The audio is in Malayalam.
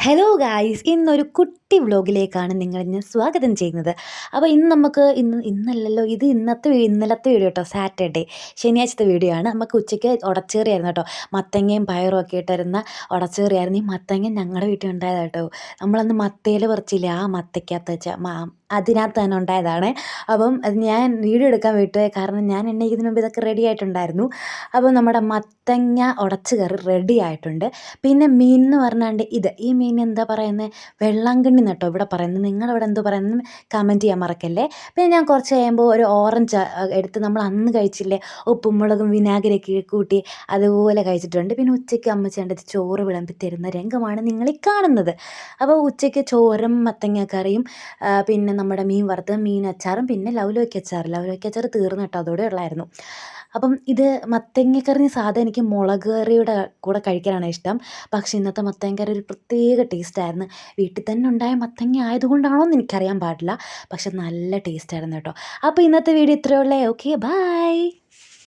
ഹലോ ഗായ്സ് ഇന്നൊരു കുട്ടി വ്ലോഗിലേക്കാണ് നിങ്ങളിന്ന് സ്വാഗതം ചെയ്യുന്നത്. അപ്പോൾ ഇന്നല്ലല്ലോ, ഇത് ഇന്നലത്തെ വീഡിയോ കേട്ടോ. സാറ്റർഡേ ശനിയാഴ്ചത്തെ വീഡിയോ ആണ്. നമുക്ക് ഉച്ചയ്ക്ക് ഉടച്ചേറിയായിരുന്നു കേട്ടോ. മത്തങ്ങയും പയറും ഒക്കെ ഇട്ടിരുന്ന ഉടച്ചേറിയായിരുന്നു. ഈ മത്തങ്ങ ഞങ്ങളുടെ വീട്ടിൽ ഉണ്ടായത് കേട്ടോ. നമ്മളന്ന് മത്തയില പറിച്ചില്ലേ, ആ മത്തയ്ക്കകത്ത് വെച്ച അതിനകത്ത് തന്നെ ഉണ്ടായതാണ്. അപ്പം അത് ഞാൻ വീഡിയോ എടുക്കാൻ വിട്ടുപോയി, കാരണം ഞാൻ എണ്ണയ്ക്കുന്നതിന് മുമ്പ് ഇതൊക്കെ റെഡി ആയിട്ടുണ്ടായിരുന്നു. അപ്പോൾ നമ്മുടെ മത്തങ്ങ ഉടച്ച് കറി റെഡി ആയിട്ടുണ്ട്. പിന്നെ മീൻ എന്ന് പറഞ്ഞാണ്ട് ഈ മീൻ എന്താ പറയുന്നത്, വെള്ളാങ്കണ്ണി എന്നട്ടോ ഇവിടെ പറയുന്നത്. നിങ്ങളവിടെ എന്തോ പറയുന്നത് കമൻറ്റ് ചെയ്യാൻ മറക്കല്ലേ. പിന്നെ ഞാൻ കുറച്ച് കഴിയുമ്പോൾ ഒരു ഓറഞ്ച് എടുത്ത് നമ്മൾ അന്ന് കഴിച്ചില്ലേ, ഉപ്പും മുളകും വിനാഗിരിയൊക്കെ കൂട്ടി അതുപോലെ കഴിച്ചിട്ടുണ്ട്. പിന്നെ ഉച്ചയ്ക്ക് അമ്മച്ചി കണ്ടത് ചോറ് വിളമ്പി തരുന്ന രംഗമാണ് നിങ്ങളീ കാണുന്നത്. അപ്പോൾ ഉച്ചയ്ക്ക് ചോറും മത്തങ്ങ കറിയും പിന്നെ നമ്മുടെ മീൻ വറുത്തത്, മീൻ അച്ചാറും, പിന്നെ ലവ്ലോയ്ക്ക് അച്ചാർ തീർന്നു കേട്ടോ, അതോടെ ഉള്ളായിരുന്നു. അപ്പം ഇത് മത്തങ്ങക്കറി സാധാ എനിക്ക് മുളക് കറിയുടെ കൂടെ കഴിക്കാനാണ് ഇഷ്ടം. പക്ഷേ ഇന്നത്തെ മത്തങ്ങക്കറി ഒരു പ്രത്യേക ടേസ്റ്റായിരുന്നു. വീട്ടിൽ തന്നെ ഉണ്ടായ മത്തങ്ങ ആയതുകൊണ്ടാണോ എന്ന് എനിക്കറിയാൻ പാടില്ല, പക്ഷെ നല്ല ടേസ്റ്റായിരുന്നു കേട്ടോ. അപ്പോൾ ഇന്നത്തെ വീഡിയോ ഇത്രയേ ഉള്ളേ. Okay, by.